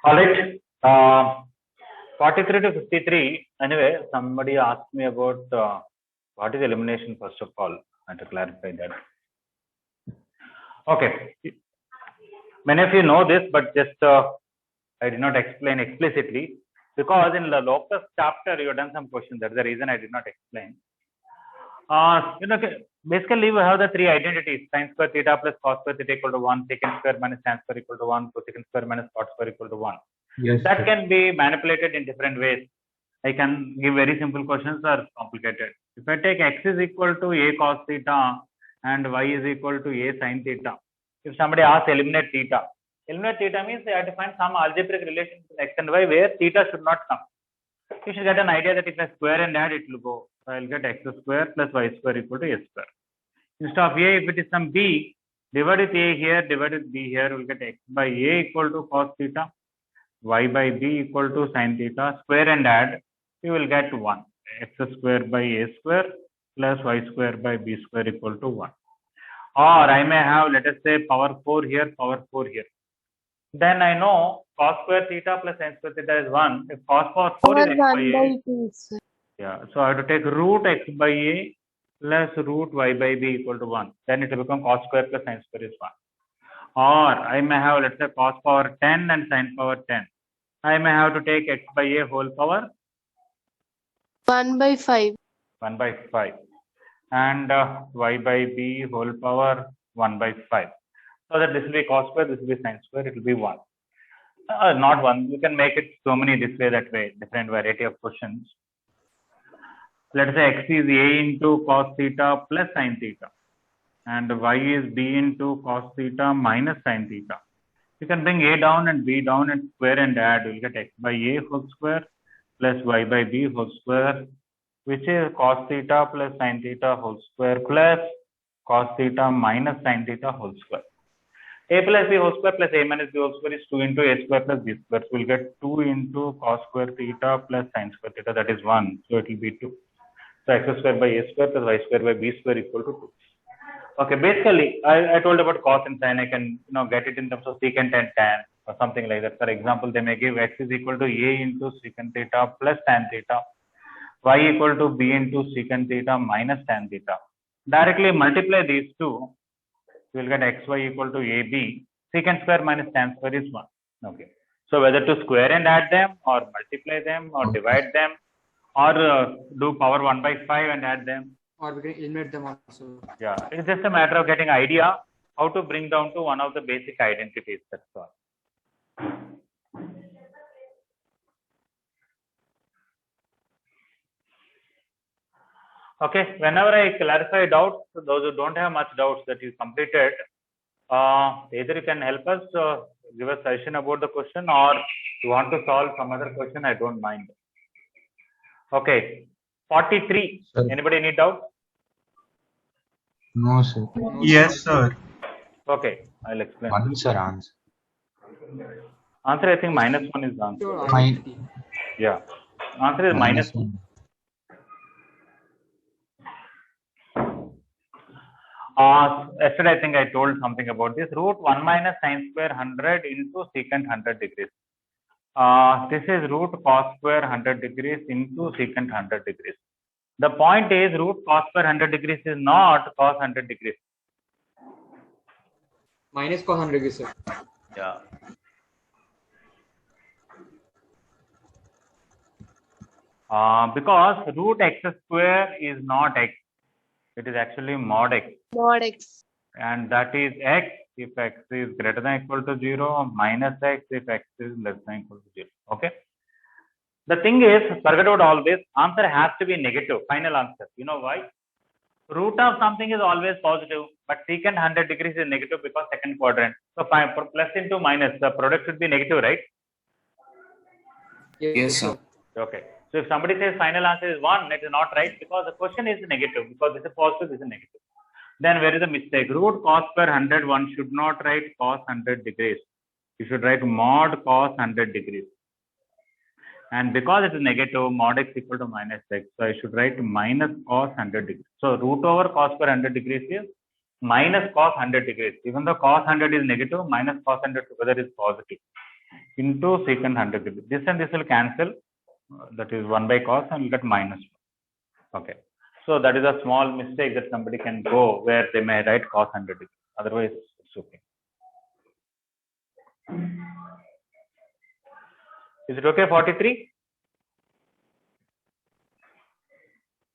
All right. 43 to 53. Anyway, somebody asked me about what is elimination first of all. I have to clarify that. Okay. Many of you know this, but just I did not explain explicitly because in the locus chapter you have done some questions. That's the reason I did not explain. Basically we have the three identities: sin square theta plus cos square theta equal to 1, secant square minus tan square equal to 1, cosecant square minus cot square equal to 1. Yes, That sir. can be manipulated in different ways. I can give very simple questions or complicated. If I take x is equal to a cos theta and y is equal to a sin theta, if somebody asks eliminate theta means they have to find some algebraic relation between x and y where theta should not come. You should get an idea that if I square and add, it will go. So I'll get x square plus y square equal to a square. Instead of a, if it is some b, divide with a here, divide with b here, we'll get x by a equal to cos theta, y by b equal to sin theta. Square and add, you will get 1. X square by a square plus y square by b square equal to 1. Or I may have, let us say, power 4 here, power 4 here. Then I know cos square theta plus sin square theta is 1. If cos power 4 is x by a, 2, sir. yeah, so I have to take root x by a plus root y by b equal to 1. Then it will become cos square plus sin square is 1. Or I may have, let's say, cos power 10 and sin power 10. I may have to take x by a whole power 1 by 5. 1 by 5 and y by b whole power 1 by 5. So that this will be cos square, this will be sin square, it will be 1. Not 1. You can make it so many this way, that way, different variety of questions. Let us say x is a into cos theta plus sin theta and y is b into cos theta minus sin theta. You can bring a down and b down and square and add. You will get x by a whole square plus y by b whole square, which is cos theta plus sin theta whole square plus cos theta minus sin theta whole square. A plus b whole square plus a minus b whole square is 2 into a square plus b square. So we'll get 2 into cos square theta plus sin square theta, that is 1. So it will be 2. So x square by a square plus y square by b square equal to 2. Okay, basically I told about cos and sin. I can get it in terms of secant and tan or something like that. For example, they may give x is equal to a into secant theta plus tan theta, y equal to b into secant theta minus tan theta. Directly multiply these two, you will get xy equal to ab. Secant square minus tan square is 1. Okay. So whether to square and add them or multiply them or divide them or do power 1 by 5 and add them. Or we can eliminate them also. Yeah, it's just a matter of getting idea how to bring down to one of the basic identities. That's all. Okay, whenever I clarify doubts, those who don't have much doubts that you completed, either you can help us give a suggestion about the question, or you want to solve some other question, I don't mind. Okay, 43. Sir. Anybody need doubt? No, sir. Yes, sir. Okay, I'll explain. One, sir, answer. Answer, I think -1 is the answer. Sure, Fine. identity. Yeah, answer is -1. Yesterday I think I told something about this. Root 1 minus sin square 100 into secant 100 degrees. This is root cos square 100 degrees into secant 100 degrees. The point is root cos square 100 degrees is not cos 100 degrees. Minus cos 100 degrees, sir. Yeah. Because root x square is not x. It is actually mod x. Mod x. And that is x if x is greater than or equal to 0, minus x if x is less than or equal to 0. Okay. The thing is, forget about all this. Answer has to be negative. Final answer. You know why? Root of something is always positive, but secant 100 degrees is negative because second quadrant. So plus into minus, the product should be negative, right? Yes, sir. Okay. So if somebody says final answer is 1, it is not right because the question is negative, because this is positive, this is negative. Then where is the mistake? Root cos square 100, one should not write cos 100 degrees. You should write mod cos 100 degrees. And because it is negative, mod x equal to minus x, so I should write minus cos 100 degrees. So root over cos square 100 degrees is minus cos 100 degrees. Even though cos 100 is negative, minus cos 100 together is positive. into secant 100 degree. This and this will cancel. That is 1 by cos, and you get minus 1. Okay. So that is a small mistake that somebody can go where they may write cos 100 degree. Otherwise, it's okay. Is it okay? 43?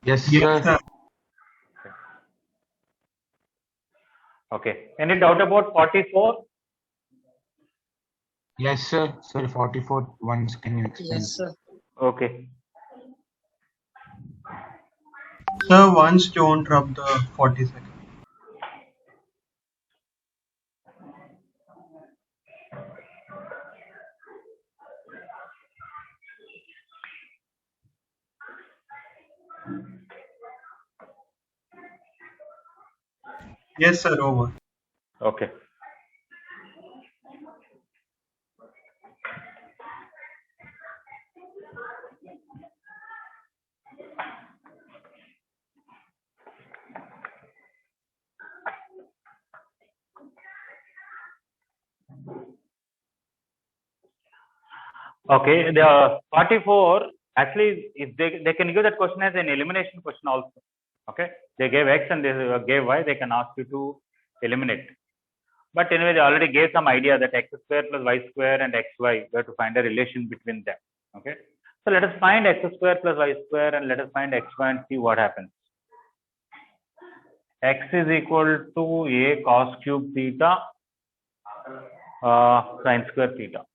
Yes, sir. Okay. Any doubt about 44? Yes, sir. Sir, 44 once can you explain? Yes, sir. Okay. Sir, once don't rub the 42nd. Yes, sir, over. Okay. Okay, the 44, actually, if they can give that question as an elimination question also. Okay, they gave x and they gave y, they can ask you to eliminate. But anyway, they already gave some idea that x square plus y square and xy, we have to find a relation between them. Okay, so let us find x square plus y square and let us find xy and see what happens. X is equal to a cos cube theta sin square theta.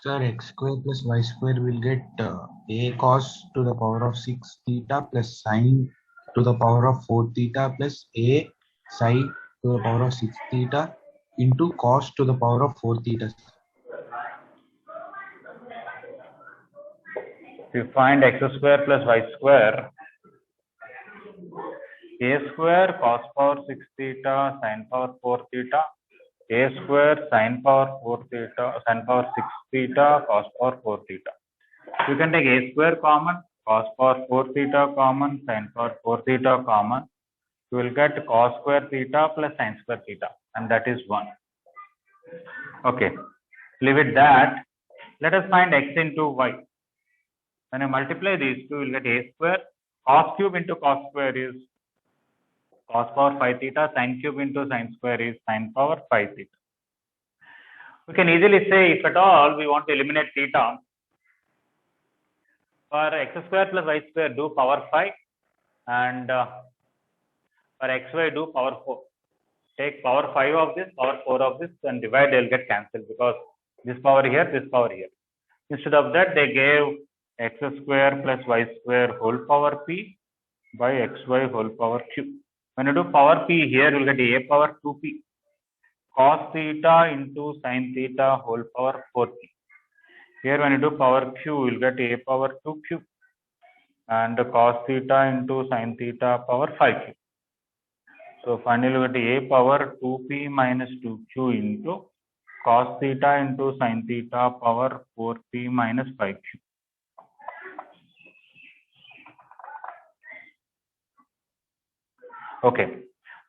Sir, x square plus y square will get a cos to the power of 6 theta plus sine to the power of 4 theta plus a sine to the power of 6 theta into cos to the power of 4 theta. If you find x square plus y square, a square cos power 6 theta sin power 4 theta, a square sin power 4 theta, sin power 6 theta cos power 4 theta. You can take a square common, cos power 4 theta common, sin power 4 theta common. You will get cos square theta plus sin square theta, and that is 1. Okay, leave it that. Let us find x into y. When I multiply these two, you will get a square. Cos cube into cos square is cos power 5 theta. Sin cube into sin square is sin power 5 theta. We can easily say, if at all we want to eliminate theta, for x square plus y square do power 5, and for xy do power 4. Take power 5 of this, power 4 of this, and divide, they will get cancelled because this power here, this power here. Instead of that, they gave x square plus y square whole power p by xy whole power q. When you do power p here, you will get a power 2p cos theta into sin theta whole power 4p. Here, when you do power q, you will get a power 2q and cos theta into sin theta power 5q. So finally, we get a power 2p minus 2q into cos theta into sin theta power 4p minus 5q. Okay.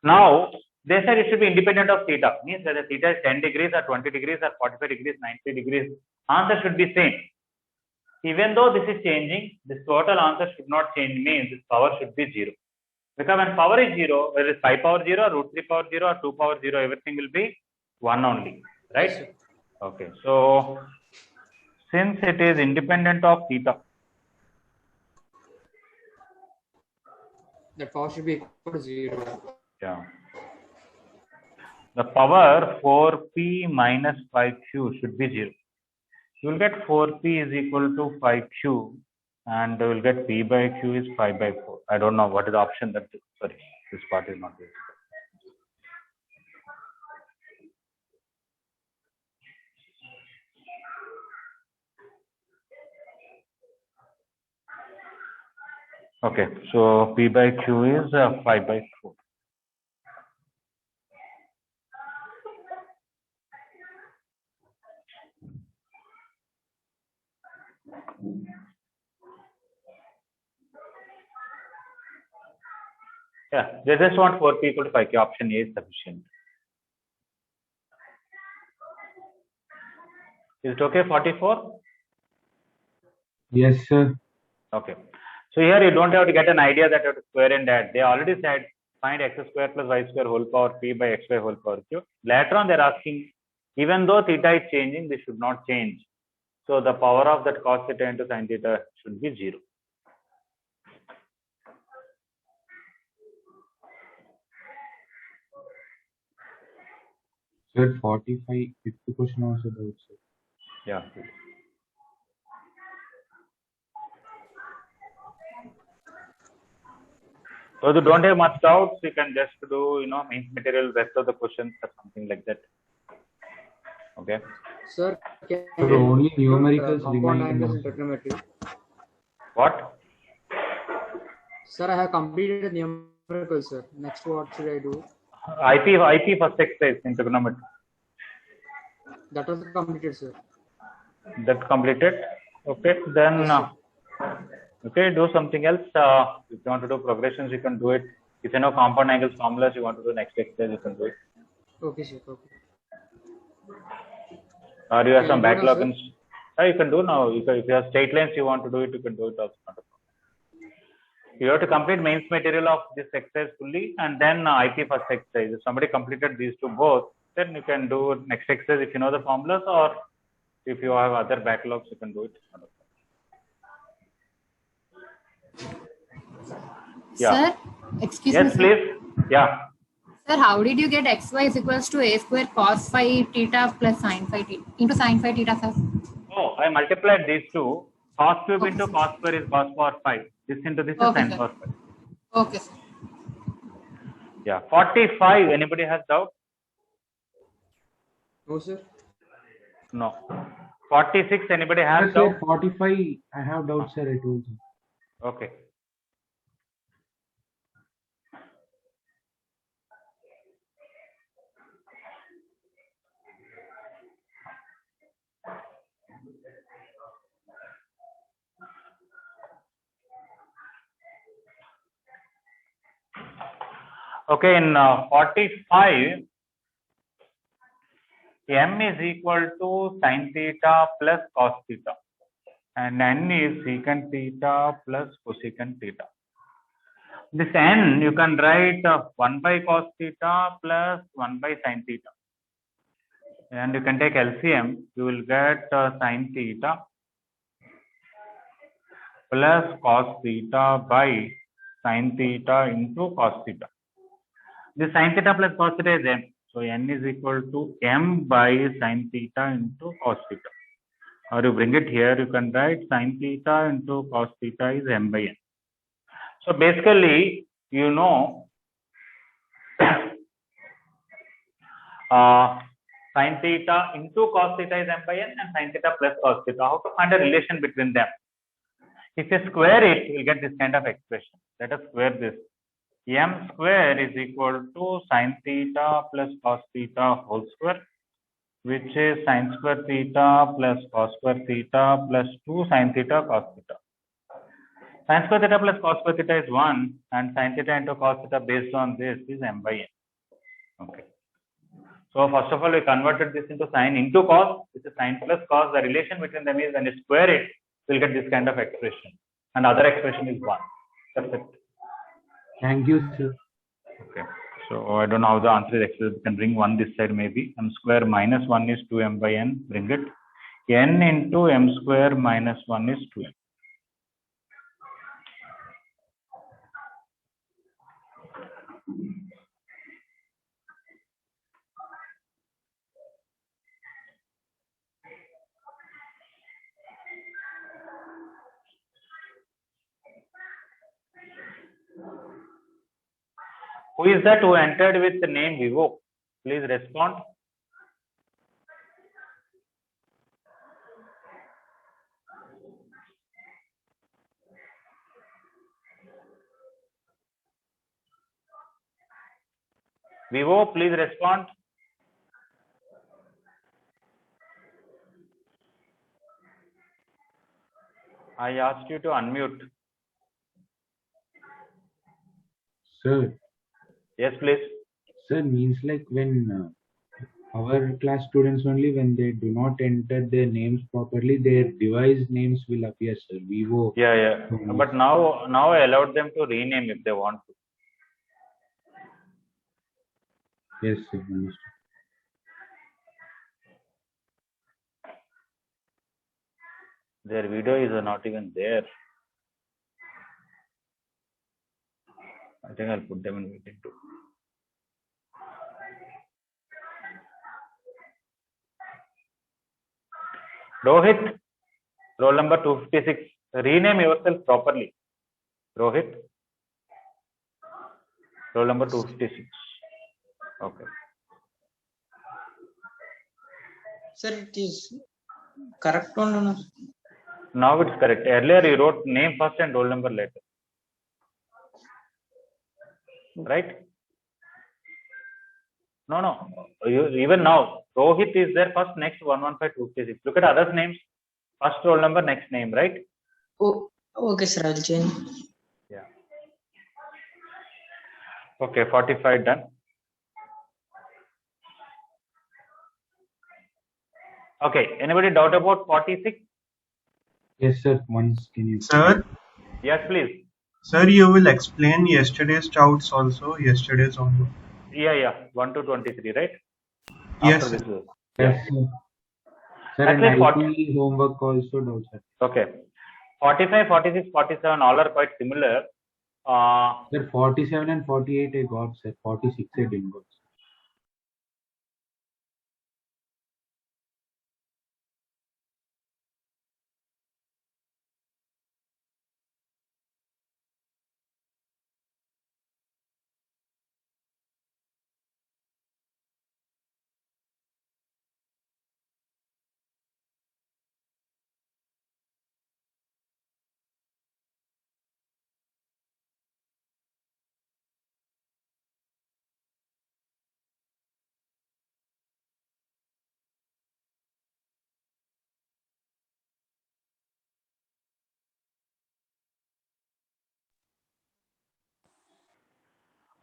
Now, they said it should be independent of theta. Means whether theta is 10 degrees or 20 degrees or 45 degrees, 90 degrees, answer should be same. Even though this is changing, this total answer should not change, means this power should be 0. Because when power is 0, whether it's 5 power 0, root 3 power 0 or 2 power 0, everything will be 1 only, right? Yes, sir. Okay, so since it is independent of theta, The power should be equal to 0. yeah, the power 4p minus 5q should be 0. You will get 4p is equal to 5q, and you will get p by q is 5 by 4. I don't know what is the option that, sorry, this part is not there. Okay, so p by q is 5 by 4. Yeah, they just want 4p equal to 5q. Option A is sufficient. Is it okay? 44? Yes, sir. Okay. So here you don't have to get an idea that you have to square and add. They already said find x square plus y square whole power p by xy whole power q. Later on they're asking, even though theta is changing, this should not change. So the power of that cos theta into sin theta should be 0. Sir, 45, 50 question also doubt, sir. Yeah. So if you don't have much doubts, you can just do, means material, rest of the questions or something like that. Okay. Sir, can So you only put, numericals compound remain angles now, in sir. trigonometry? What? Sir, I have completed numericals, sir. Next, what should I do? IP first exercise in trigonometry. That was completed, sir. That completed. Okay. Then, Yes, sir. okay, do something else. If you want to do progressions, you can do it. If you know compound angles formulas, you want to do next exercise, you can do it. Okay, sir. Okay. Or you have Can some I do now, backlog sir? in. You can do now. If you have straight lines you want to do it, you can do it also. Not a problem. You have to complete mains material of this exercise fully and then IP first exercise. If somebody completed these two both, then you can do next exercise if you know the formulas, or if you have other backlogs, you can do it. Yeah. Sir, excuse me, Yes, sir. please. Yeah. Sir, how did you get xy is equals to a square cos phi theta plus sin phi theta into sin phi theta, sir? Oh, I multiplied these two. Cos cube Okay, into sir. cos square is cos power 5. This into this is Okay, sin sir. power 5. Okay, sir. Yeah. 45. Anybody has doubt? No, sir. No. 46. Anybody has Sir, doubt? 45, I have doubt, sir, I told you. Okay. Okay, in 45, m is equal to sin theta plus cos theta, and n is secant theta plus cosecant theta. This n you can write 1 by cos theta plus 1 by sin theta, and you can take LCM. You will get sin theta plus cos theta by sin theta into cos theta. The sin theta plus cos theta is m. So n is equal to m by sin theta into cos theta. Or you bring it here, you can write sin theta into cos theta is m by n. So basically, you know, sin theta into cos theta is m by n and sin theta plus cos theta. How to find a relation between them? If you square it, you will get this kind of expression. Let us square this. M square is equal to sin theta plus cos theta whole square, which is sin square theta plus cos square theta plus 2 sin theta cos theta. Sin square theta plus cos square theta is 1 and sin theta into cos theta based on this is m by n. Okay. So first of all, we converted this into sin into cos. This is sin plus cos. The relation between them is when you square it, you will get this kind of expression. And other expression is 1. That's it. Thank you, sir. Okay. So I don't know how the answer is actually. You can bring 1 this side maybe. M square minus 1 is 2m by n. Bring it. N into m square minus 1 is 2m. Who is that who entered with the name Vivo? Please respond. Vivo, please respond. I asked you to unmute. Sir, Yes, please. sir means like when Our class students only, when they do not enter their names properly, their device names will appear, sir. Vivo. Yeah. But now I allowed them to rename if they want to. Yes, sir. Understood. Their video is not even there. I think I'll put them in meeting too. Rohit, roll number 256. Rename yourself properly. Rohit, roll number 256. Okay. Sir, it is correct one or not? Now it's correct. Earlier you wrote name first and roll number later. Right? No. Even now, Rohit is there first, next 115256. Look at others' names. First roll number, next name, right? Oh, okay, sir. I'll change. Yeah. Okay, 45 done. Okay, anybody doubt about 46? Yes, sir. Once can you? Sir, Yes, please. sir, you will explain yesterday's doubts also. Yesterday's only. Yeah. 1 to 23, right? Yes, After sir. this. Yes, sir. Sir, and Actually, IT homework also doubt, sir. Okay. 45, 46, 47, all are quite similar. Sir, 47 and 48 I got, sir. 46 I didn't got.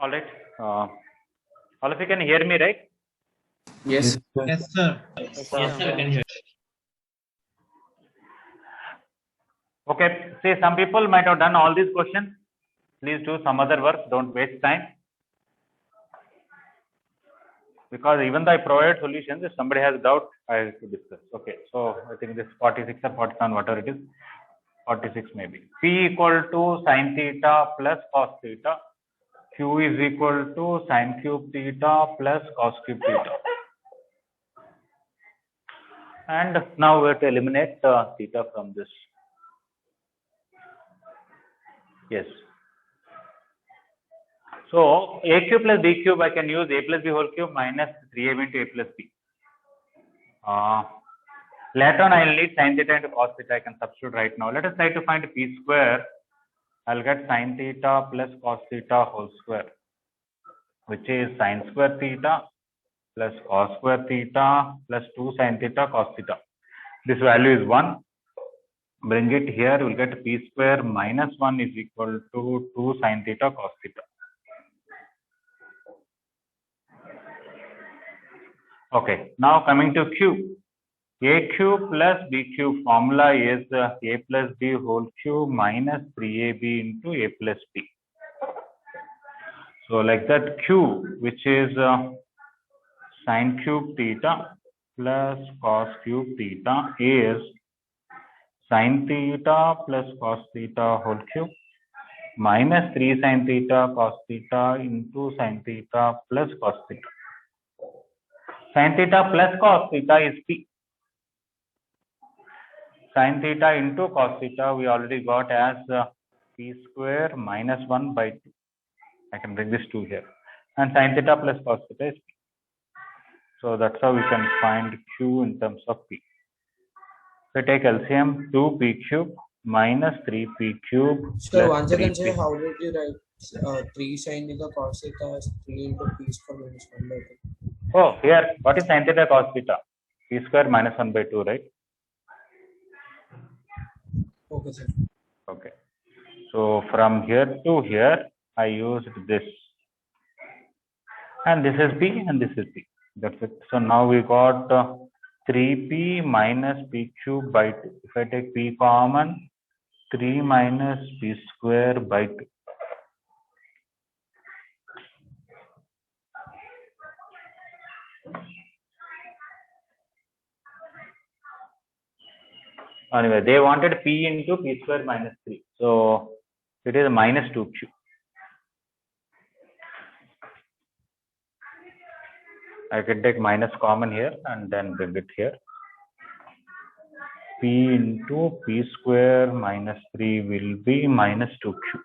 all right. All of you can hear me, right? Yes, sir. Yes, sir. Yes, sir. Okay. See, some people might have done all these questions. Please do some other work. Don't waste time. Because even though I provide solutions, if somebody has doubt, I have to discuss. Okay. So I think this 46 or 47, whatever it is, 46 maybe. P equal to sine theta plus cos theta. Q is equal to sine cube theta plus cos cube theta. And now we have to eliminate theta from this. Yes. So a cube plus b cube, I can use a plus b whole cube minus 3ab into a plus b. Later on, I'll need sine theta into cos theta. I can substitute right now. Let us try to find p square. I'll get sine theta plus cos theta whole square, which is sine square theta plus cos square theta plus 2 sine theta cos theta. This value is 1. Bring it here, you will get p square minus 1 is equal to 2 sine theta cos theta. Okay, now coming to Q. A cube plus b cube formula is a plus b whole cube minus 3ab into a plus b. So like that, Q, which is sine cube theta plus cos cube theta, is sine theta plus cos theta whole cube minus 3 sine theta cos theta into sine theta plus cos theta. Sine theta plus cos theta is p. Sine theta into cos theta we already got as p square minus 1 by 2. I can bring this 2 here. And sine theta plus cos theta is p. So that's how we can find Q in terms of p. So take LCM 2p cube minus 3p cube. Sir, plus once again, 3p. sir, how did you write 3 sine theta cos theta as 3 into p square minus 1 by 2? Oh, here, what is sine theta cos theta? P square minus 1 by 2, right? Okay, sir. Okay. So from here to here, I used this. And this is p and this is p. That's it. So now we got 3p minus p cube by 2. If I take p common, 3 minus p square by 2. Anyway, they wanted p into p square minus 3. So it is minus 2 cube. I can take minus common here and then bring it here. P into p square minus 3 will be minus 2 cube.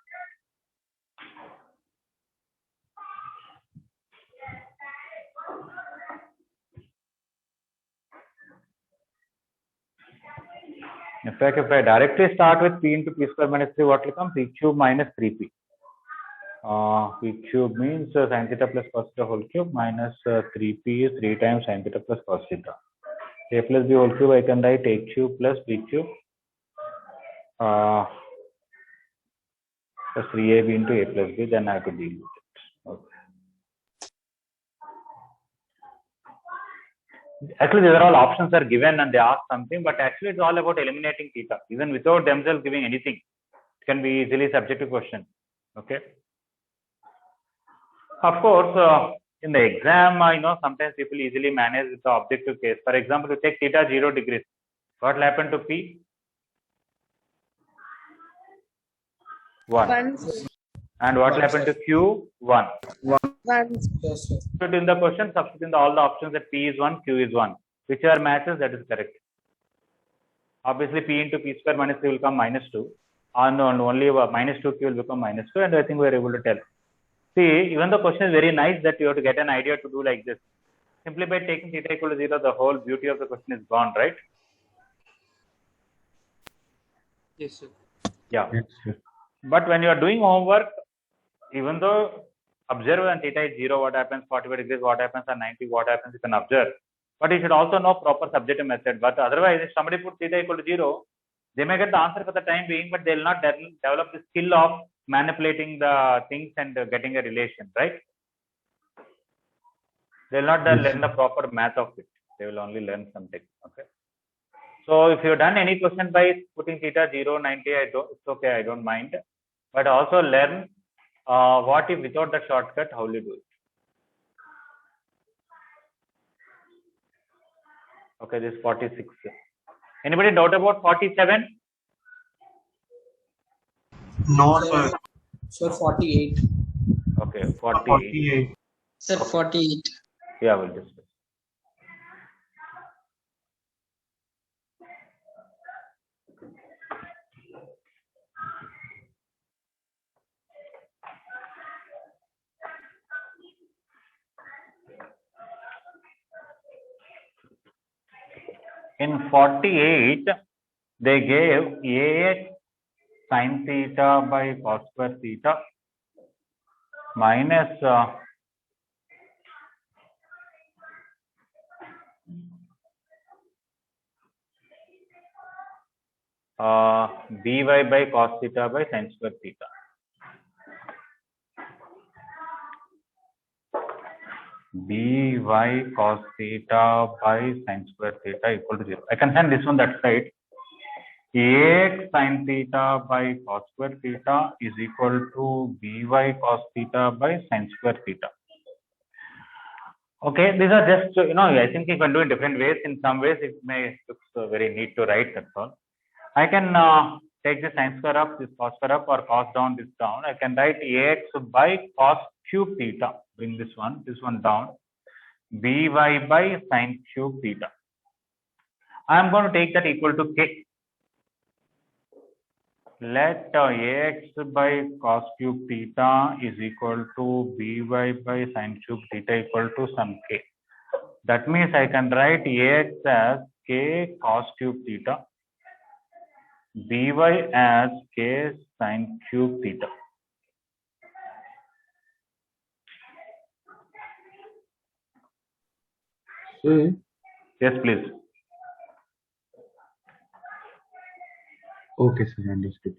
In fact, if I directly start with p into p square minus 3, what will come? P cube minus 3p. P cube means sin theta plus cos theta whole cube minus 3p is 3 times sin theta plus cos theta. A plus b whole cube, I can write a cube plus b cube plus 3ab into a plus b, then I have to deal with it. Okay. Actually, these are all options are given and they ask something, but actually it's all about eliminating theta. Even without themselves giving anything, it can be easily subjective question. Okay. Of course, in the exam, sometimes people easily manage with the objective case. For example, you take theta 0 degrees. What will happen to P? 1. And what will happen to Q? 1. Yes, sir. So in the question, substitute all the options that P is 1, Q is 1. Whichever matches, that is correct. Obviously, P into P square minus 3 will come minus 2. And only minus 2Q will become minus 2. And I think we are able to tell. See, even the question is very nice that you have to get an idea to do like this. Simply by taking theta equal to 0, the whole beauty of the question is gone, right? Yes, sir. Yeah. Yes, sir. But when you are doing homework, even though observe when theta is 0, what happens, 45 degrees, what happens, or 90, what happens, you can observe. But you should also know proper subjective method. But otherwise, if somebody puts theta equal to 0, they may get the answer for the time being, but they will not develop the skill of manipulating the things and getting a relation, right? They will not learn the proper math of it. They will only learn something. Okay. So if you've done any question by putting theta 0, 90, it's okay, I don't mind. But also learn what if without the shortcut, how will you do it? Okay, this is 46. Anybody doubt about 47? No, sir. Sir, 48. Okay, 48. 48. Sir, 48. Yeah, we'll discuss. In 48, they gave ax sin theta by cos square theta minus by cos theta by sin square theta. By cos theta by sin square theta equal to 0. I can send this one that side. Ax sin theta by cos square theta is equal to by cos theta by sin square theta. Okay, these are just, I think you can do in different ways. In some ways, it may look very neat to write, that's all. I can take this sin square up, this cos square up, or cos down, this down. I can write ax by cos cube theta. Bring this one down. By sin cube theta. I am going to take that equal to k. Let ax by cos cube theta is equal to by sin cube theta equal to some k. That means I can write ax as k cos cube theta, by as k sin cube theta. Yes, please. Okay, sir. Understood.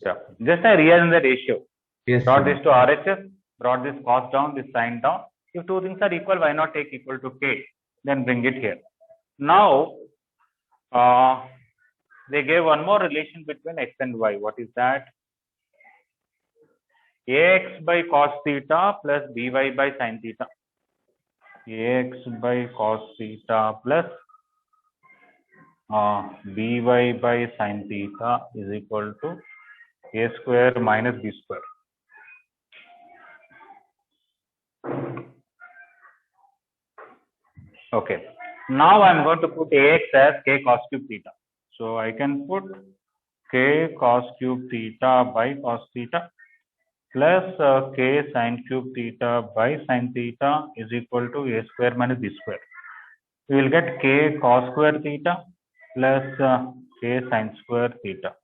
Yeah. Just I rearrange the ratio. Yes, Brought sir. this to RHS, brought this cos down, this sin down. If two things are equal, why not take equal to k? Then bring it here. Now, they gave one more relation between x and y. What is that? Ax by cos theta plus by by sin theta. Ax by cos theta plus by by sin theta is equal to a square minus b square. Okay. Now I'm going to put Ax as k cos cube theta. So I can put k cos cube theta by cos theta plus k sin cube theta by sin theta is equal to a square minus b square. We will get k cos square theta plus k sin square theta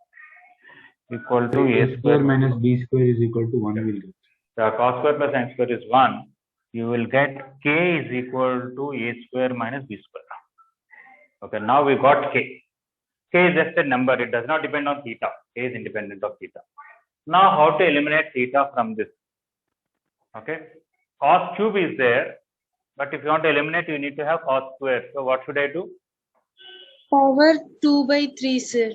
equal to A square minus b square is equal to 1 will get. The cos square plus sin square is 1. You will get k is equal to a square minus b square. Okay, now we got k. K is just a number. It does not depend on theta. K is independent of theta. Now, how to eliminate theta from this? Okay, cos cube is there, but if you want to eliminate, you need to have cos square. So, what should I do? Power 2 by 3, sir.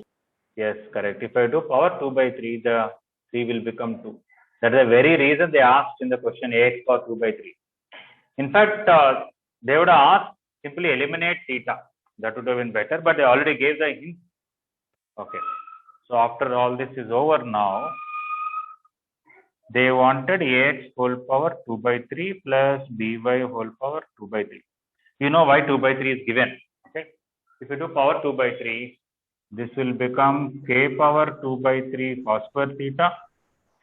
Yes, correct. If I do power 2 by 3, the 3 will become 2. That is the very reason they asked in the question Ax power 2 by 3. In fact, they would have asked simply eliminate theta. That would have been better, but they already gave the hint. Okay. So, after all this is over now, they wanted Ax whole power 2 by 3 plus By whole power 2 by 3. You know why 2 by 3 is given. Okay. If you do power 2 by 3, this will become k power 2 by 3 cos square theta,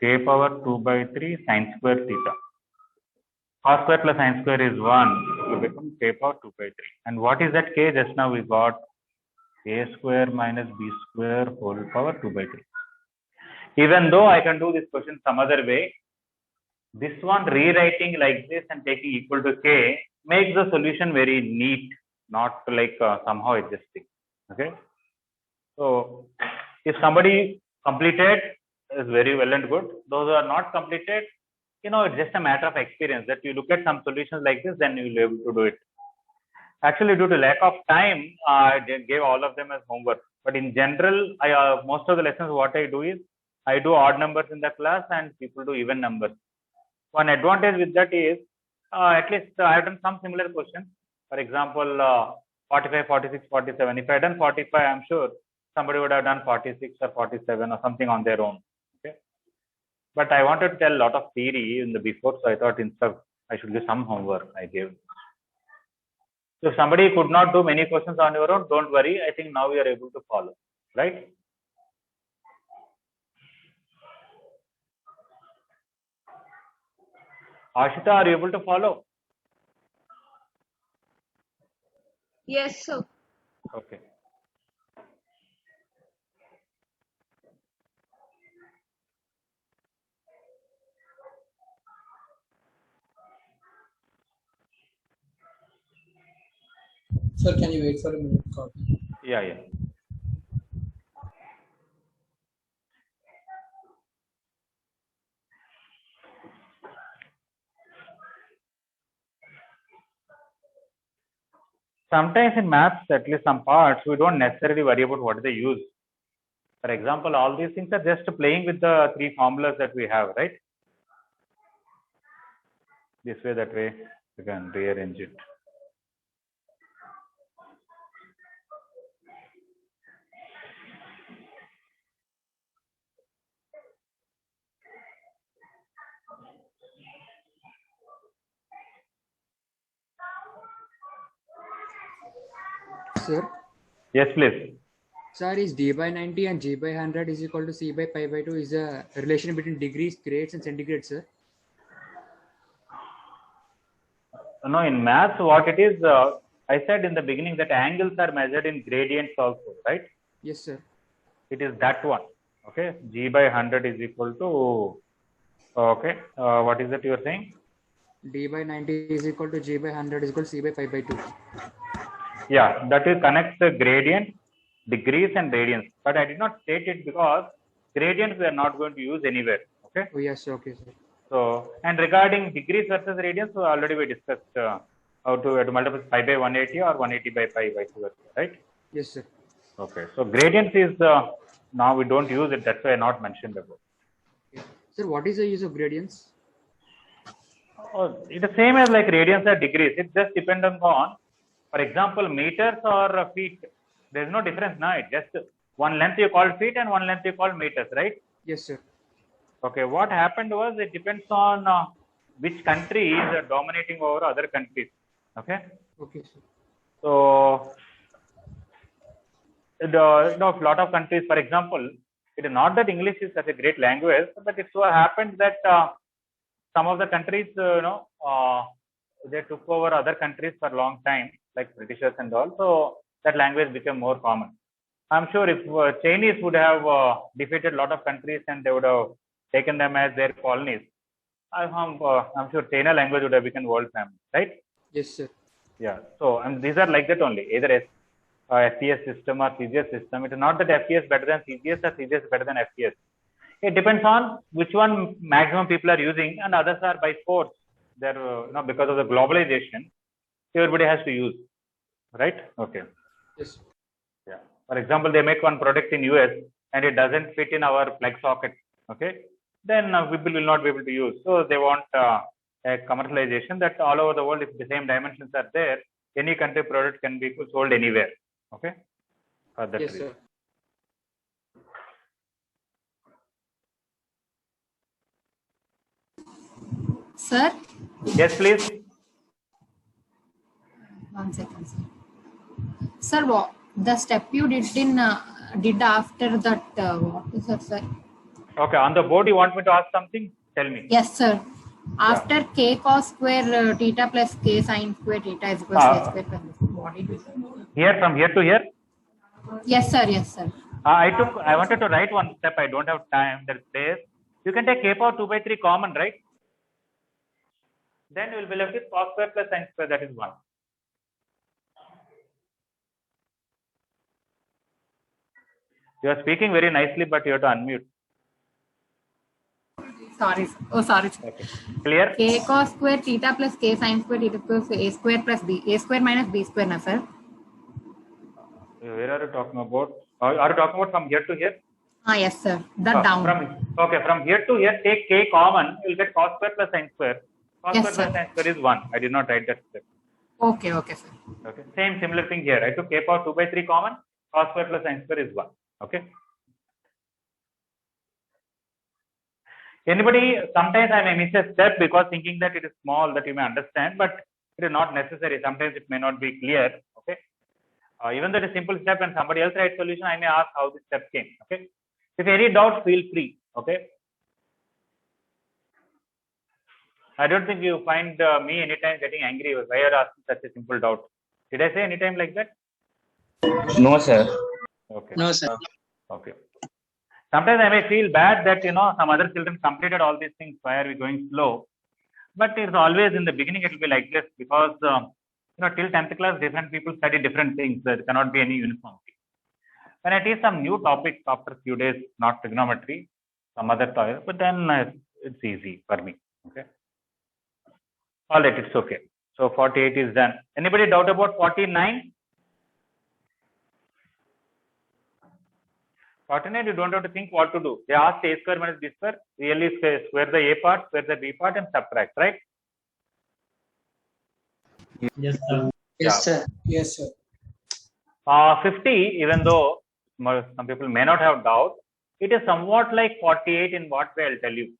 k power 2 by 3 sin square theta. Cos square plus sin square is 1, it will become k power 2 by 3. And what is that k? Just now we got a square minus b square whole power 2 by 3. Even though I can do this question some other way, this one rewriting like this and taking equal to k makes the solution very neat, not like somehow adjusting. Okay. So, if somebody completed is very well and good. Those who are not completed, it's just a matter of experience that you look at some solutions like this, then you will be able to do it. Actually, due to lack of time, I gave all of them as homework. But in general, most of the lessons, what I do is, I do odd numbers in the class and people do even numbers. One advantage with that is, at least I have done some similar questions. For example, 45, 46, 47. If I had done 45, I'm sure somebody would have done 46 or 47 or something on their own. Okay. But I wanted to tell a lot of theory in the before, so I thought instead I should give some homework. I gave. So if somebody could not do many questions on your own, don't worry. I think now we are able to follow, right? Ashita, are you able to follow? Yes, sir. Okay. Sir, can you wait for a minute? Copy. Yeah. Sometimes in maths, at least some parts, we don't necessarily worry about what they use. For example, all these things are just playing with the three formulas that we have, right? This way, that way, you can rearrange it. Sir? Yes, please. Sir, is d by 90 and g by 100 is equal to c by pi by 2 is a relation between degrees, grades and centigrades, sir? No, in maths, what it is, I said in the beginning that angles are measured in gradients also, right? Yes, sir. It is that one. Okay. G by 100 is equal to, okay. What is that you are saying? D by 90 is equal to g by 100 is equal to c by pi by 2. Yeah, that will connect the gradient, degrees and radians. But I did not state it because gradients we are not going to use anywhere. Okay. Oh, yes, okay, sir. So, and regarding degrees versus radians, so already we discussed how to multiply pi by 180 or 180 by pi, vice versa, right? Yes, sir. Okay. So gradients is now we don't use it. That's why I not mentioned about. Sir, what is the use of gradients? Oh, it's the same as like radians or degrees. It just depends on, for example, meters or feet. There's no difference now. It just one length you call feet and one length you call meters, right? Yes, sir. Okay. What happened was it depends on which country is dominating over other countries. Okay. Okay, sir. So, a lot of countries, for example, it is not that English is such a great language, but it so happened that some of the countries, they took over other countries for a long time, like Britishers and all. So that language became more common. I'm sure if Chinese would have defeated a lot of countries and they would have taken them as their colonies, I'm sure China language would have become world famous, right? Yes, sir. Yeah. So, and these are like that only, either FPS system or CGS system. It is not that FPS better than CGS or CGS better than FPS. It depends on which one maximum people are using, and others are by force. They're because of the globalization, everybody has to use, right? Okay. Yes. Yeah. For example, they make one product in US and it doesn't fit in our plug socket. Okay. Then people will not be able to use. So they want a commercialization that all over the world, if the same dimensions are there, any country product can be sold anywhere. Okay. For that Yes, reason. sir. Sir, Yes, please. one second, sir. Sir, what the step you did in did after that? What is that, sir? Okay. On the board, you want me to ask something? Tell me. Yes, sir. After k cos square theta plus k sin square theta is equal to a square plus b. What did you say? Here, from here to here. Yes, sir. Yes, sir. I wanted to write one step. I don't have time. There's place. You can take k power 2 by 3 common, right? Then you will be left with cos square plus sin square. That is 1. You are speaking very nicely, but you have to unmute. Sorry. Sir. Oh, sorry. Sir. Okay. Clear? K cos square theta plus k sin square theta equals to a square plus b. A square minus b square, na, sir? Where are you talking about? Are you talking about from here to here? Yes, sir. That down. From here to here, take k common. You will get cos square plus sin square. Cos Yes, square plus sin square is 1. I did not write that step. Okay, okay, sir. Okay. Similar thing here. I took k power 2 by 3 common. Cos square plus sin square is 1. Okay. Anybody, sometimes I may miss a step because thinking that it is small, that you may understand, but it is not necessary. Sometimes it may not be clear. Okay. Even though it is a simple step and somebody else writes solution, I may ask how this step came. Okay. If any doubt, feel free. Okay. I don't think you find me anytime getting angry. Why are you asking such a simple doubt? Did I say anytime like that? No, sir. Okay. No, sir. Okay. Sometimes I may feel bad that some other children completed all these things. Why are we going slow? But it's always in the beginning it will be like this because till 10th class different people study different things. There cannot be any uniformity. When I teach some new topics after a few days, not trigonometry, some other topic, but then it's easy for me. Okay. All right, it's okay. So 48 is done. Anybody doubt about 49? 49, you don't have to think what to do. They asked a square minus b square. Really square the a part, square the b part, and subtract, right? Yes, sir. Yes, sir. Yes, sir. 50, even though some people may not have doubt, it is somewhat like 48 in what way I'll tell you.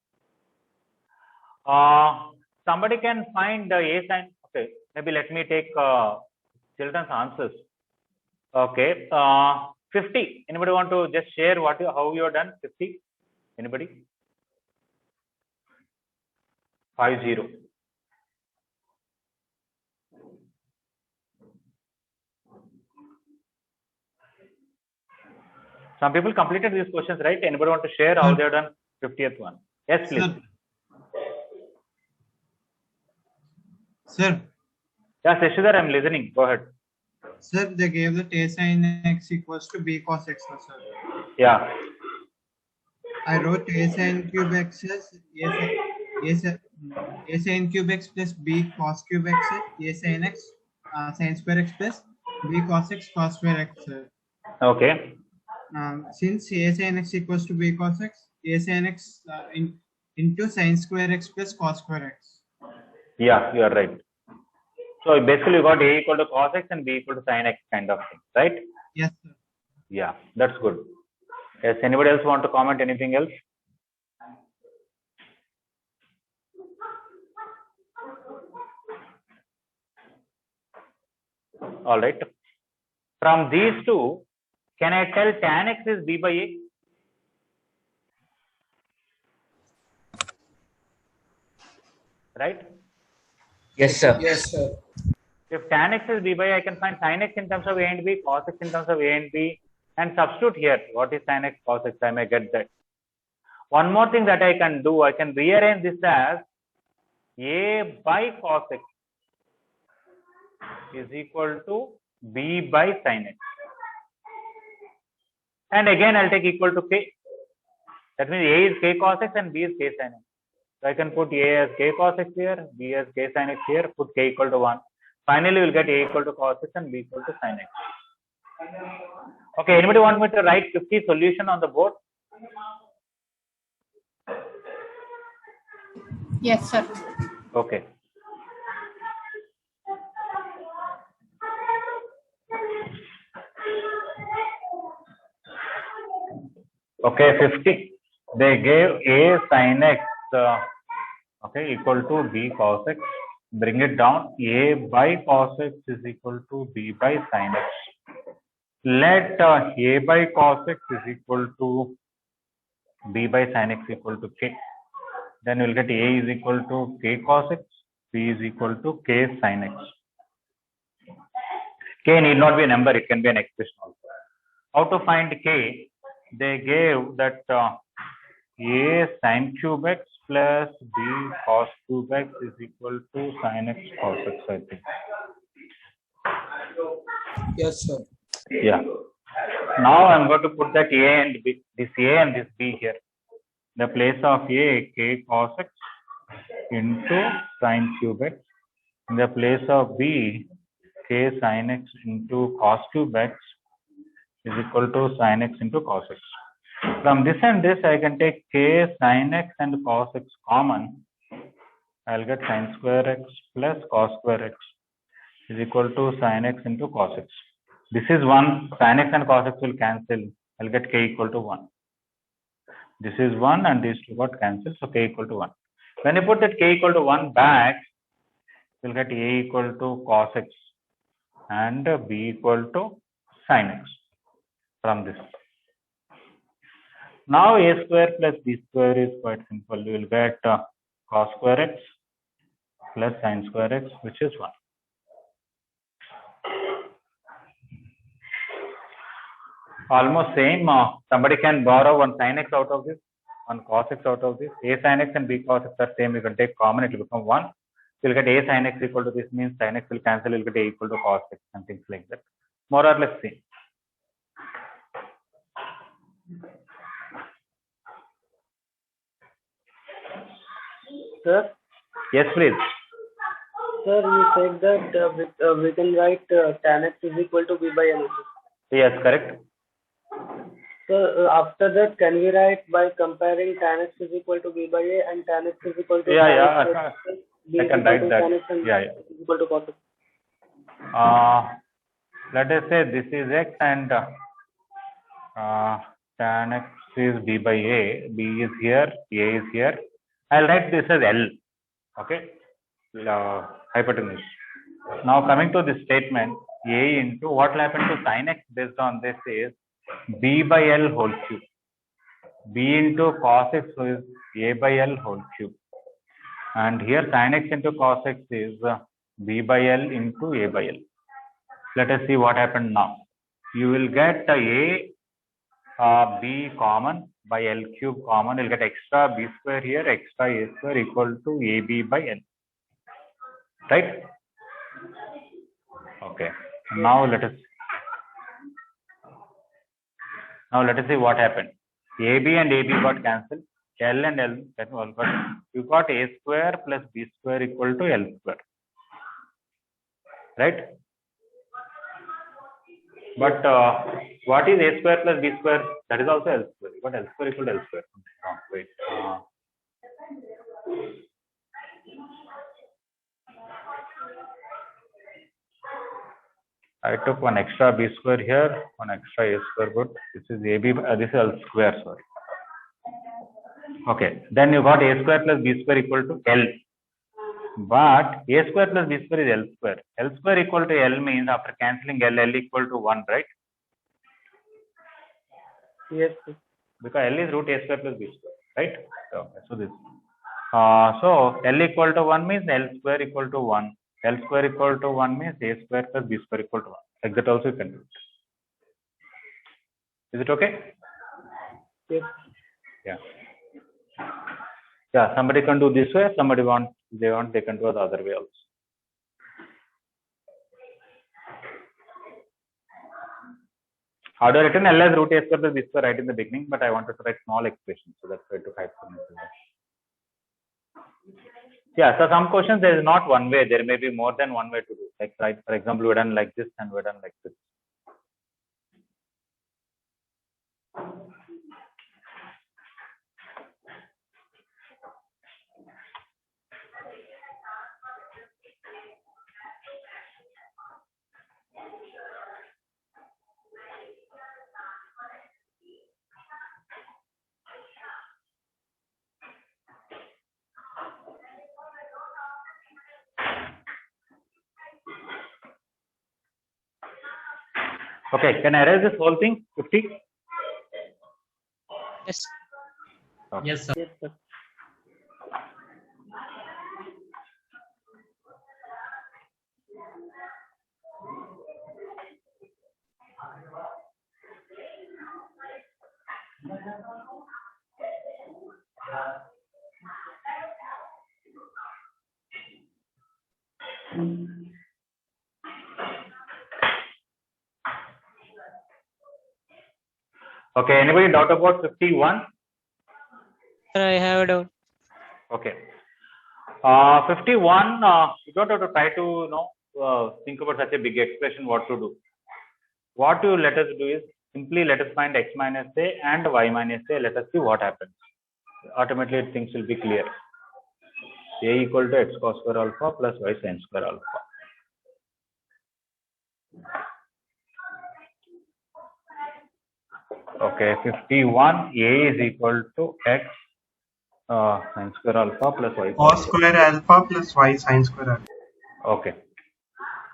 Somebody can find a sign. Okay, maybe let me take children's answers. Okay, 50. Anybody want to just share how you have done 50? Anybody? 50. Some people completed these questions, right? Anybody want to share how they have done 50th one? Yes, please. Sir, Yeah, Shashidhar, I'm listening. Go ahead. sir, they gave that a sin x equals to b cos x, no, sir. Yeah. I wrote a sin cube x as a sin. A sin cube x plus B cos cube x, A sin x sin square x plus B cos x cos square x. Okay. Since A sin x equals to B cos x, A sin x into sin square x plus cos square x. Yeah, you are right. So basically you got A equal to cos x and B equal to sin x kind of thing, right? Yes, sir. Yeah, that's good. Yes, anybody else want to comment anything else? All right. From these two, can I tell tan x is B by A? Right? Yes, sir. Yes, sir. If tan x is B by A, I can find sin x in terms of A and B, cos x in terms of A and B, and substitute here. What is sin x, cos x? I may get that. One more thing that I can do, I can rearrange this as A by cos x is equal to B by sin x. And again, I'll take equal to K. That means A is K cos x and B is K sin x. So I can put A as K cos x here, B as K sin x here, put K equal to 1. Finally, we'll get A equal to cos x and B equal to sin x. Okay, anybody want me to write 50 solution on the board? Yes, sir. Okay. Okay, 50. They gave A sin x okay, equal to B cos x. Bring it down. A by cos x is equal to B by sin x. Let A by cos x is equal to B by sin x equal to K. Then we'll get A is equal to K cos x, B is equal to K sin x. K need not be a number, it can be an expression also. How to find K? They gave that A sin cube x plus B cos cube x is equal to sin x cos x, I think. Yes, sir. Yeah. Now I'm going to put that A and B, this A and this B here. The place of A, K cos x into sin cube x. In the place of B, K sin x into cos cube x is equal to sin x into cos x. From this and this, I can take K sin x and cos x common. I'll get sin square x plus cos square x is equal to sin x into cos x. This is 1. Sin x and cos x will cancel. I'll get K equal to 1. This is 1 and these two got cancelled. So K equal to 1. When you put that K equal to 1 back, you'll get A equal to cos x and B equal to sin x from this. Now A square plus B square is quite simple. You will get cos square x plus sin square x, which is 1. Almost same. Somebody can borrow one sin x out of this, one cos x out of this. A sin x and B cos x are same. You can take common, it will become 1. You'll get A sin x equal to this, means sin x will cancel, you'll get A equal to cos x and things like that. More or less same. Sir? Yes, please. Sir, you said that we can write tan x is equal to b by n. Yes, correct. So after that, can we write by comparing tan x is equal to b by a and tan x is equal to I can write that. Yeah. Is equal to cos x. Let us say this is x and tan x is b by a. B is here, a is here. I'll write this as L. Okay. Hypotenuse. Now coming to this statement, a into what will happen to sin x based on this is b by L whole cube. B into cos x is a by L whole cube. And here sin x into cos x is b by L into a by L. Let us see what happened now. You will get a b common by L cube common. You'll get extra b square here, extra a square equal to ab by L. Right? Okay. Now let us see what happened. AB and AB got cancelled. L and L, that one, but you got a square plus b square equal to L square, right? But what is a square plus b square? That is also L square. You got L square equal to L square. Oh, wait. I took one extra b square here, one extra a square, but this is ab, this is L square, sorry. Okay, then you got a square plus b square equal to L. But a square plus b square is L square. L square equal to L means after cancelling L equal to 1, right? Yes, sir. Because L is root a square plus b square, right? Okay, so this. So L equal to 1 means L square equal to 1. L square equal to 1 means a square plus b square equal to 1. Like that also you can do it. Is it okay? Yes. Yeah. Yeah, somebody can do this way, somebody they can do the other way also. How do I written L as root a square plus b square right in the beginning, but I wanted to write small expressions, so that's why I took hyphen. Yeah, so some questions there is not one way, there may be more than one way to do. Like, right, for example, we're done like this and we're done like this. Okay, can I erase this whole thing? 50? Yes. Okay. Yes, sir. Yes, sir. Okay, anybody doubt about 51? Sir, I have a doubt. Okay. 51, you don't have to try to think about such a big expression what to do. What you let us do is simply let us find x minus a and y minus a. Let us see what happens. Automatically things will be clear. A equal to x cos square alpha plus y sin square alpha. Okay, 51, a is equal to x sin square alpha plus y Cos square alpha plus y sin square alpha. Okay,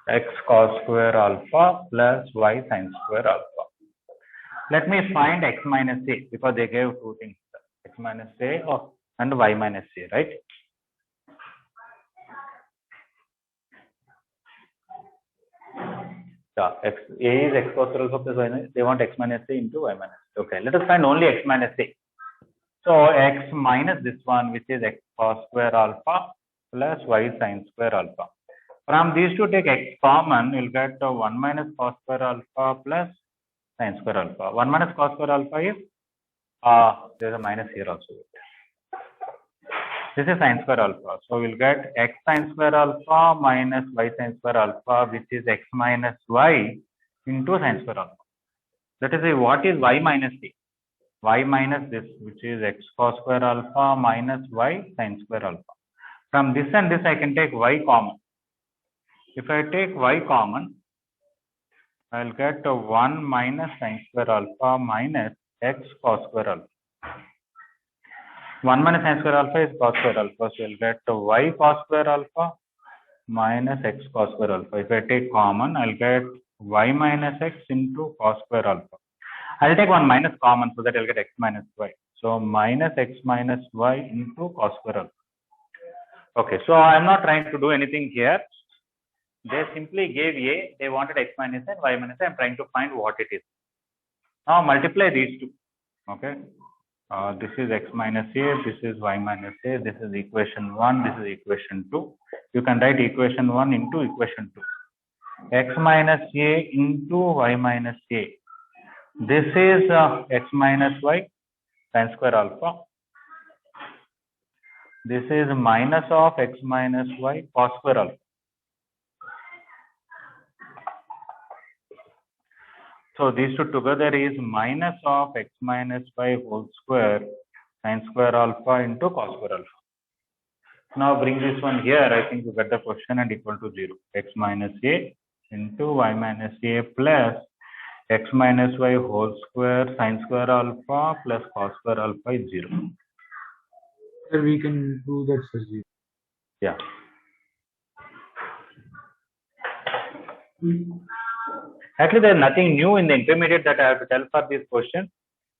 x cos square alpha plus y sin square alpha. Let me find x minus a because they gave two things, x minus a and y minus a, right? Yeah, a is x cos square alpha plus y minus, they want x minus a into y minus a. Okay, let us find only x minus a. So x minus this one, which is x cos square alpha plus y sin square alpha. From these two, take x common, you'll get 1 minus cos square alpha plus sin square alpha. 1 minus cos square alpha is, there's a minus here also. This is sin square alpha. So we'll get x sin square alpha minus y sin square alpha, which is x minus y into sin square alpha. That is what is y minus a? Y minus this, which is x cos square alpha minus y sin square alpha. From this and this, I can take y common. If I take y common, I'll get 1 minus sin square alpha minus x cos square alpha. 1 minus sin square alpha is cos square alpha. So you'll get y cos square alpha minus x cos square alpha. If I take common, I'll get y minus x into cos square alpha. I'll take 1 minus common so that I'll get x minus y. So minus x minus y into cos square alpha. Okay, so I'm not trying to do anything here. They simply gave a, they wanted x minus a and y minus a. I'm trying to find what it is. Now multiply these two. Okay. This is x minus a, this is y minus a, this is equation 1, this is equation 2. You can write equation 1 into equation 2. X minus a into y minus a. This is x minus y sin square alpha This is minus of x minus y cos square alpha. So these two together is minus of x minus y whole square sin square alpha into cos square alpha. Now bring this one here. I think you get the question and equal to 0. X minus a into y minus a plus x minus y whole square sin square alpha plus cos square alpha is 0. Sir, we can do that for 0. Yeah. Actually, there is nothing new in the intermediate that I have to tell for these questions.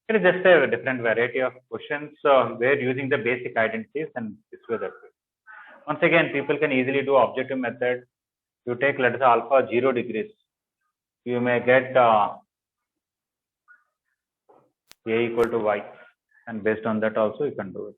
It is just a different variety of questions where using the basic identities and this way that way. Once again, people can easily do objective method. You take, let us say, alpha 0 degrees. You may get a equal to y, and based on that also you can do it.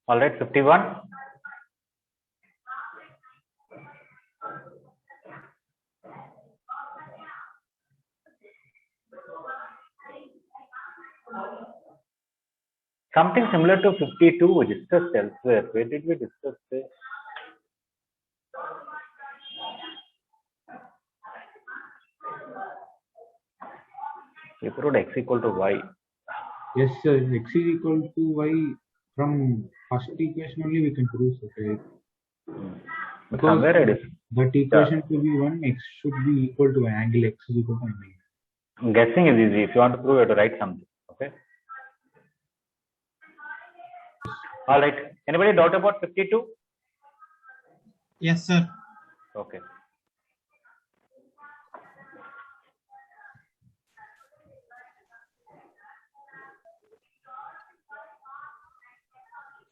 All right, 51. Something similar to 52 we discussed elsewhere. Where did we discuss this? We put x equal to y. Yes, sir. X is equal to y. From first equation only we can prove it. But somewhere it is. That equation to be 1, x should be equal to angle x is equal to angle. Guessing is easy. If you want to prove, you have to write something. Okay. All right. Anybody doubt about 52? Yes, sir. Okay.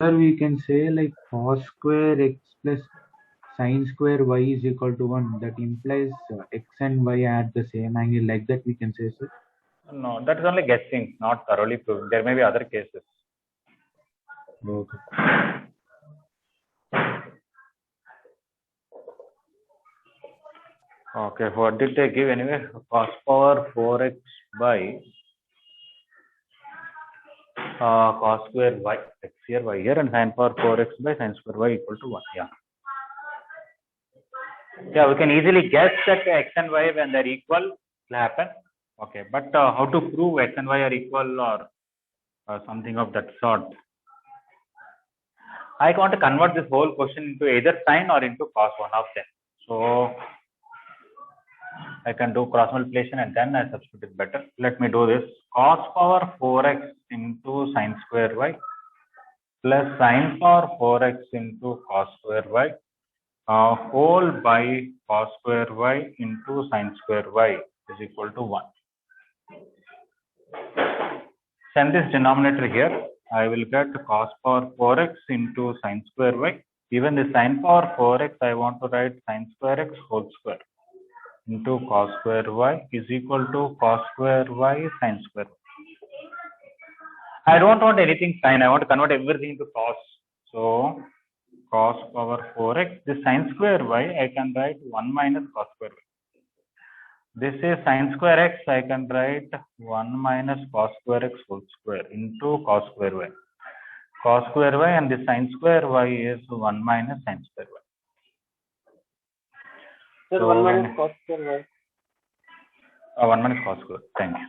Sir, we can say like cos square x plus sin square y is equal to 1. That implies x and y are at the same angle. Like that we can say, sir. No, that is only guessing, not thoroughly proven. There may be other cases. Okay. Okay, what did they give anyway? Cos power 4x by cos square y, x here, y here, and sin power 4x by sin square y equal to 1. Yeah. Yeah, we can easily guess that x and y, when they're equal, will happen. Okay, but how to prove x and y are equal or something of that sort? I want to convert this whole question into either sin or into cos, one of them. So I can do cross multiplication and then I substitute it better. Let me do this. Cos power 4x into sin square y plus sin power 4x into cos square y whole by cos square y into sin square y is equal to 1. Send this denominator here. I will get cos power 4x into sin square y. Even the sin power 4x, I want to write sin square x whole square into cos square y is equal to cos square y sin square y. I don't want anything sin. I want to convert everything into cos. So cos power 4x. This sin square y, I can write 1 minus cos square y. This is sin square x, I can write 1 minus cos square x whole square into cos square y. Cos square y and the sin square y is 1 minus sin square y. Sir, So 1 minus cos square y. 1 minus cos square. Thank you.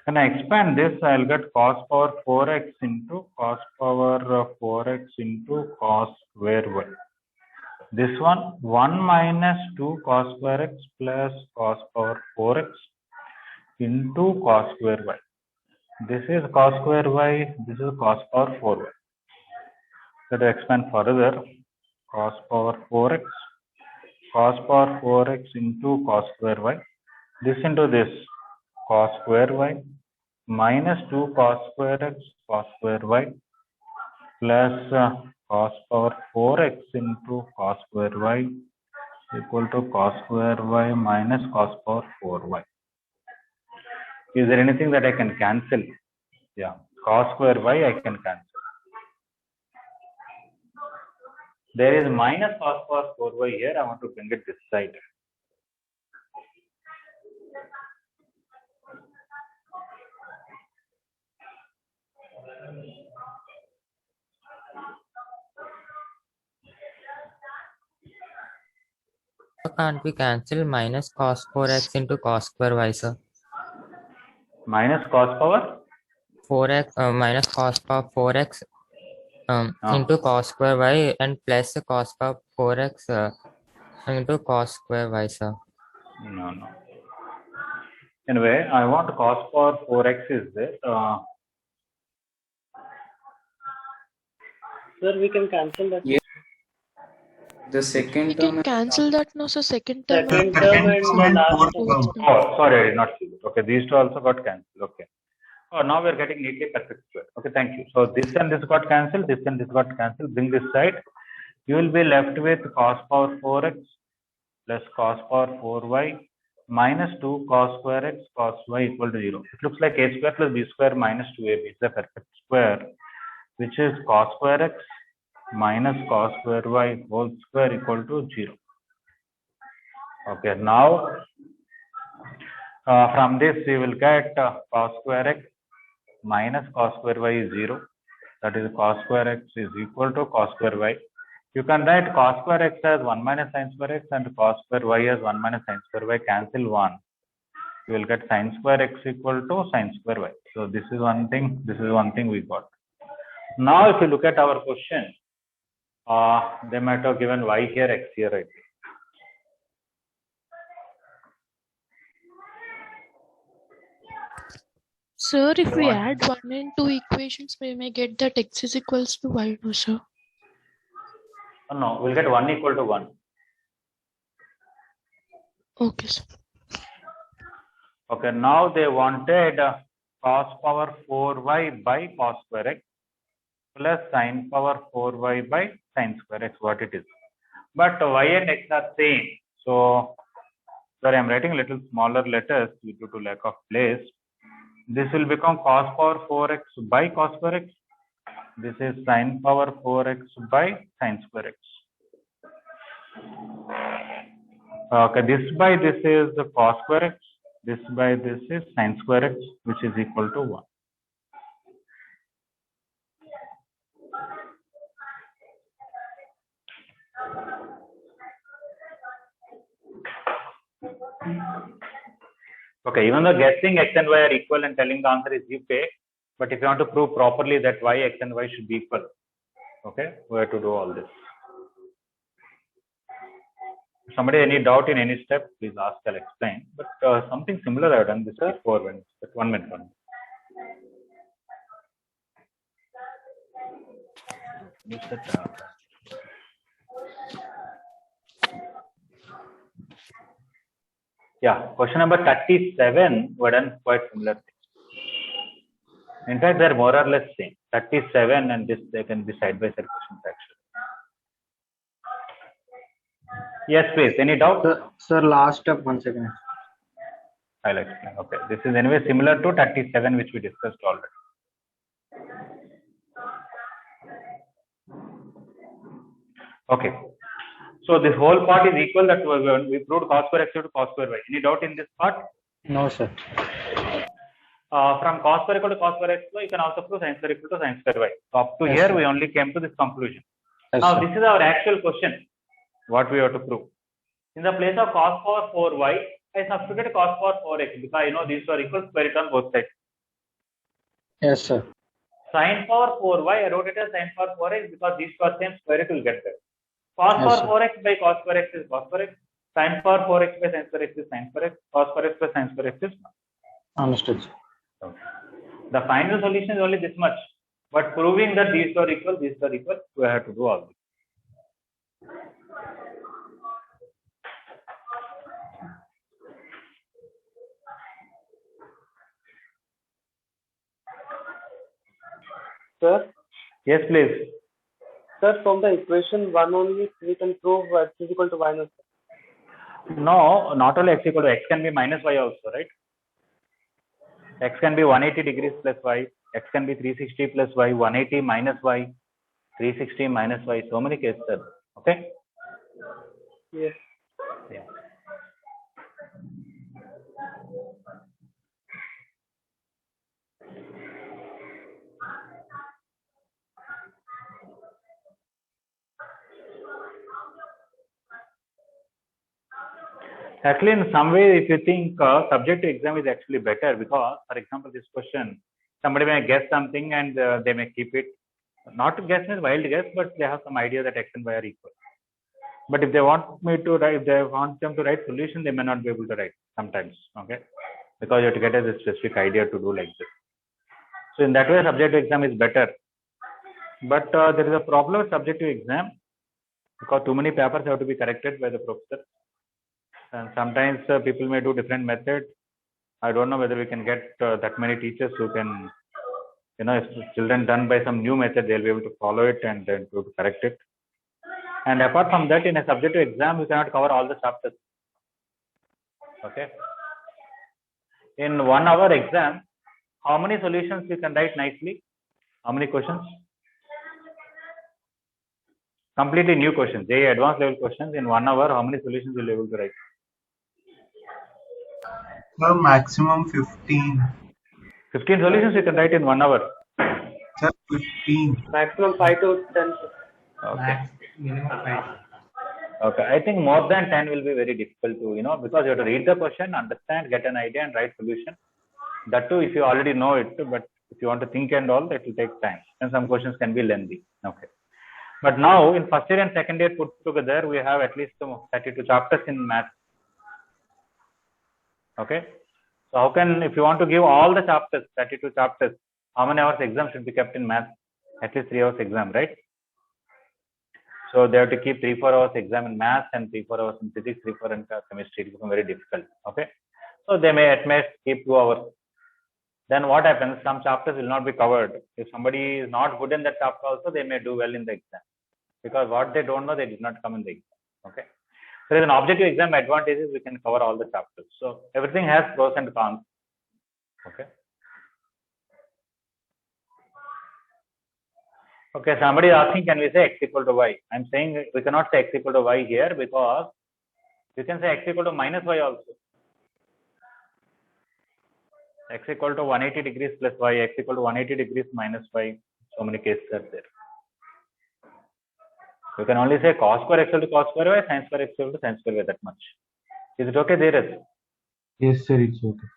When I expand this, I'll get cos power 4x into cos power 4x into cos square y. This one 1 minus 2 cos square x plus cos power 4x into cos square y. This is cos square y, this is cos power 4y. Let us expand further. Cos power 4x into cos square y. This into this cos square y minus 2 cos square x cos square y plus cos power 4x into cos square y equal to cos square y minus cos power 4y. Is there anything that I can cancel? Yeah, cos square y I can cancel. There is minus cos power 4y here. I want to bring it this side. Can't we cancel minus cos 4x into cos square y, sir? Minus cos power 4x minus cos power 4x into cos square y and plus cos power 4x into cos square y, sir. No. Anyway, I want cos power 4x is there. Sir, we can cancel that. Yeah. The second We term. can cancel that now, so second term. Second term and the last term. Oh, sorry, I did not see it. Okay, these two also got cancelled. Okay. Oh, now we are getting neatly perfect square. Okay, thank you. So this and this got cancelled, this and this got cancelled. Bring this side. You will be left with cos power 4x plus cos power 4y minus 2 cos square x cos y equal to 0. It looks like a square plus b square minus 2ab. It's a perfect square, which is cos square x minus cos square y whole square equal to 0. Okay, now from this we will get cos square x minus cos square y is 0. That is cos square x is equal to cos square y. You can write cos square x as 1 minus sin square x and cos square y as 1 minus sin square y. Cancel 1. You will get sin square x equal to sin square y. So this is one thing. This is one thing we got. Now if you look at our question, they might have given y here, x here, right? Sir, if we add 1 and 2 equations, we may get that x is equals to y, no, sir. No, we'll get 1 equal to 1. Okay, sir. Okay, now they wanted cos power 4y by cos square x plus sin power 4y by sin square x, what it is. But y and x are same. So, sorry, I'm writing a little smaller letters due to lack of place. This will become cos power 4x by cos square x. This is sin power 4x by sin square x. Okay, this by this is the cos square x. This by this is sin square x, which is equal to 1. Okay, even though guessing x and y are equal and telling the answer is okay, but if you want to prove properly that y, x and y should be equal, okay, we have to do all this. Somebody any doubt in any step, please ask, I'll explain. But something similar I've done this 4 minutes, but 1 minute. Yeah, question number 37, we're done quite similar things. In fact, they're more or less same. 37 and this, they can be side-by-side questions actually. Yes, please. Any doubt? Sir, last step, 1 second. I'll explain. Okay. This is anyway similar to 37, which we discussed already. Okay. So this whole part is equal. That we proved cos square x to cos square y. Any doubt in this part? No, sir. From cos square equal to cos square x, you can also prove sin square equal to sin square y. So up to here, we only came to this conclusion. Yes, now, sir. this is our actual question. What we have to prove. In the place of cos power 4y, I substituted cos power 4x because I know these are equal, square it on both sides. Yes, sir. Sin power 4y, I wrote it as sin power 4x because these two are same, square it will get there. Cos Yes, power 4x by cos square x is cos square x. Sin power 4x by sin square x is sin square x. Cos square x by sin square x is 1. Understood, sir. Okay. The final solution is only this much. But proving that these two are equal, we have to do all this. Sir? Yes, please. Sir, from the equation 1 only, we can prove x is equal to y naught. No, not only x equal to x can be minus y also, right? X can be 180 degrees plus y, x can be 360 plus y, 180 minus y, 360 minus y, so many cases, sir. Okay? Yes. Yeah. Actually, in some way, if you think subjective exam is actually better because, for example, this question, somebody may guess something and they may keep it. Not to guess means wild guess, but they have some idea that x and y are equal. But if they want me to write, if they want them to write solution, they may not be able to write sometimes. Okay, because you have to get a specific idea to do like this. So in that way, subjective exam is better. But there is a problem with subjective exam because too many papers have to be corrected by the professor. And sometimes people may do different methods. I don't know whether we can get that many teachers who can, if children done by some new method, they'll be able to follow it and then to correct it. And apart from that, in a subjective exam, you cannot cover all the chapters. Okay. In 1 hour exam, how many solutions you can write nicely? How many questions? Completely new questions, advanced level questions. In 1 hour, how many solutions will you be able to write? Sir, maximum 15. 15 solutions you can write in 1 hour. Sir, 15. Maximum 5 to 10. Okay. Minimum 5. Okay. I think more than 10 will be very difficult to, because you have to read the question, understand, get an idea, and write solution. That too, if you already know it, but if you want to think and all, that will take time. And some questions can be lengthy. Okay. But now, in first year and second year put together, we have at least 32 chapters in math. Okay. So how can, if you want to give all the chapters, 32 chapters, how many hours exam should be kept in math? At least 3 hours exam, right? So they have to keep 3-4 hours exam in math and 3-4 hours in physics, 3-4 in chemistry. It becomes very difficult. Okay. So they may at most keep 2 hours. Then what happens? Some chapters will not be covered. If somebody is not good in that chapter also, they may do well in the exam. Because what they don't know, they did not come in the exam. Okay. So there is an objective exam advantage is we can cover all the chapters. So everything has pros and cons. Okay. Okay, somebody is asking, can we say x equal to y? I'm saying we cannot say x equal to y here because you can say x equal to minus y also. X equal to 180 degrees plus y, x equal to 180 degrees minus y. So many cases are there. You can only say cos square x equal to cos square y, sin square x equal to sin square y, that much. Is it okay, Dheeraj? Yes, sir, it's okay.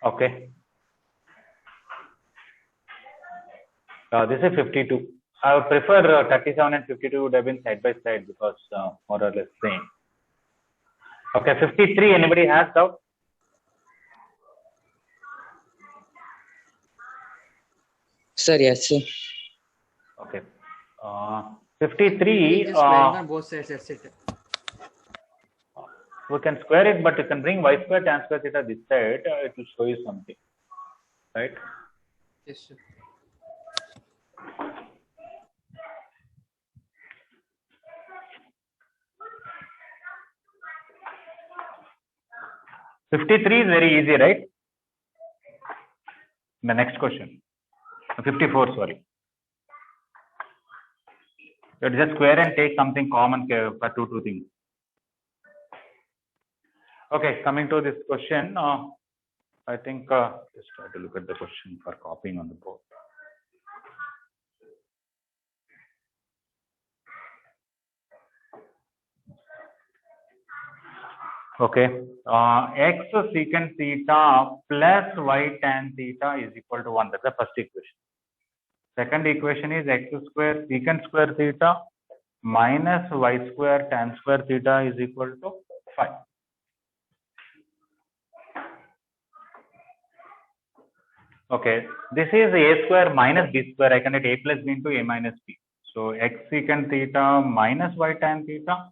Okay. This is 52. I would prefer 37 and 52 would have been side by side because more or less same. Okay, 53. Anybody has doubt? Sir, yes, sir. Okay. 53. Just squaring on both sides, that's it. We can square it, but you can bring y square tan square theta this side. It will show you something, right? Yes, sir. $53 is very easy, right? The next question. 54, sorry. You just square and take something common for two things. Okay, coming to this question, I think just try to look at the question for copying on the board. Okay, x secant theta plus y tan theta is equal to 1. That's the first equation. Second equation is x square secant square theta minus y square tan square theta is equal to 5. Okay, this is a square minus b square. I can write a plus b into a minus b. So x secant theta minus y tan theta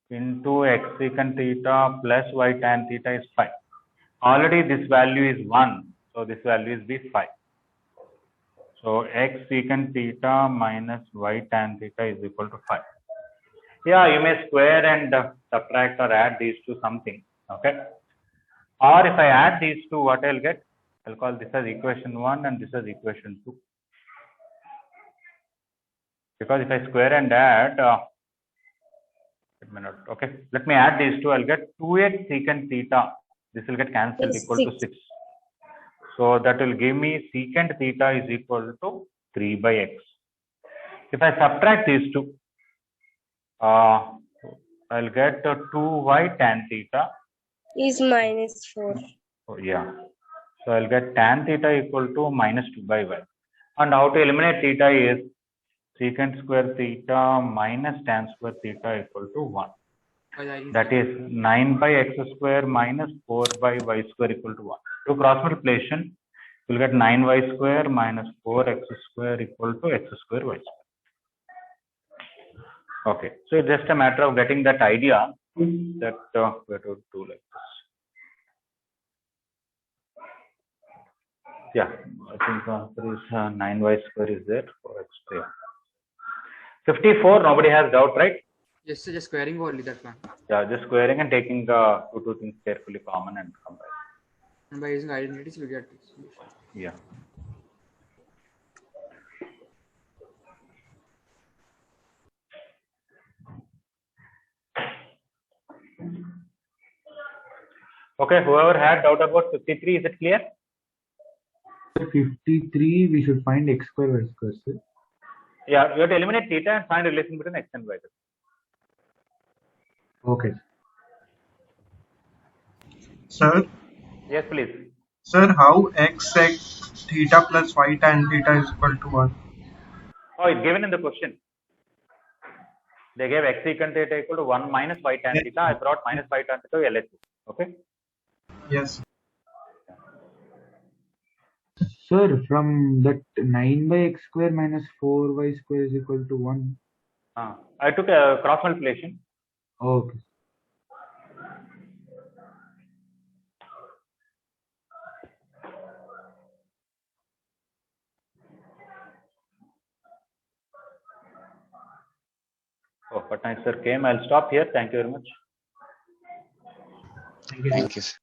into x secant theta plus y tan theta is 5. Already this value is 1, so this value is be 5. So x secant theta minus y tan theta is equal to 5. Yeah, you may square and subtract or add these to something. Okay. Or if I add these two, what I'll get? I'll call this as equation 1 and this as equation 2. Because if I square and add, okay, let me add these two. I'll get 2x secant theta. This will get cancelled equal to 6. So that will give me secant theta is equal to 3 by x. If I subtract these two, I'll get 2y tan theta is minus 4. Oh, yeah. So I'll get tan theta equal to minus 2 by y. And how to eliminate theta is secant square theta minus tan square theta equal to 1. That is 9 by x square minus 4 by y square equal to 1. To cross multiplication, you'll get 9y square minus 4x square equal to x square y square. Okay, so it's just a matter of getting that idea that we have to do like this. Yeah, I think there is 9y square is there for x square. 54, nobody has doubt, right? Yes, sir, just squaring only that one. Yeah, just squaring and taking two things carefully common and combine. And by using identities, we get this solution. Yeah. Okay, whoever had doubt about 53, is it clear? 53, we should find x square y square, sir. Yeah, you have to eliminate theta and find relation between x and y. Okay. Sir, Yes, please. sir, how x sec theta plus y tan theta is equal to 1? Oh, it's given in the question. They gave x secant theta equal to 1 minus y tan theta. I brought minus y tan theta to LHS. Okay? Yes. Sir, from that 9 by x square minus 4y square is equal to 1. I took a cross multiplication. Okay. Oh, Patnaik sir came. I'll stop here. Thank you very much. Thank you. Thank you, sir.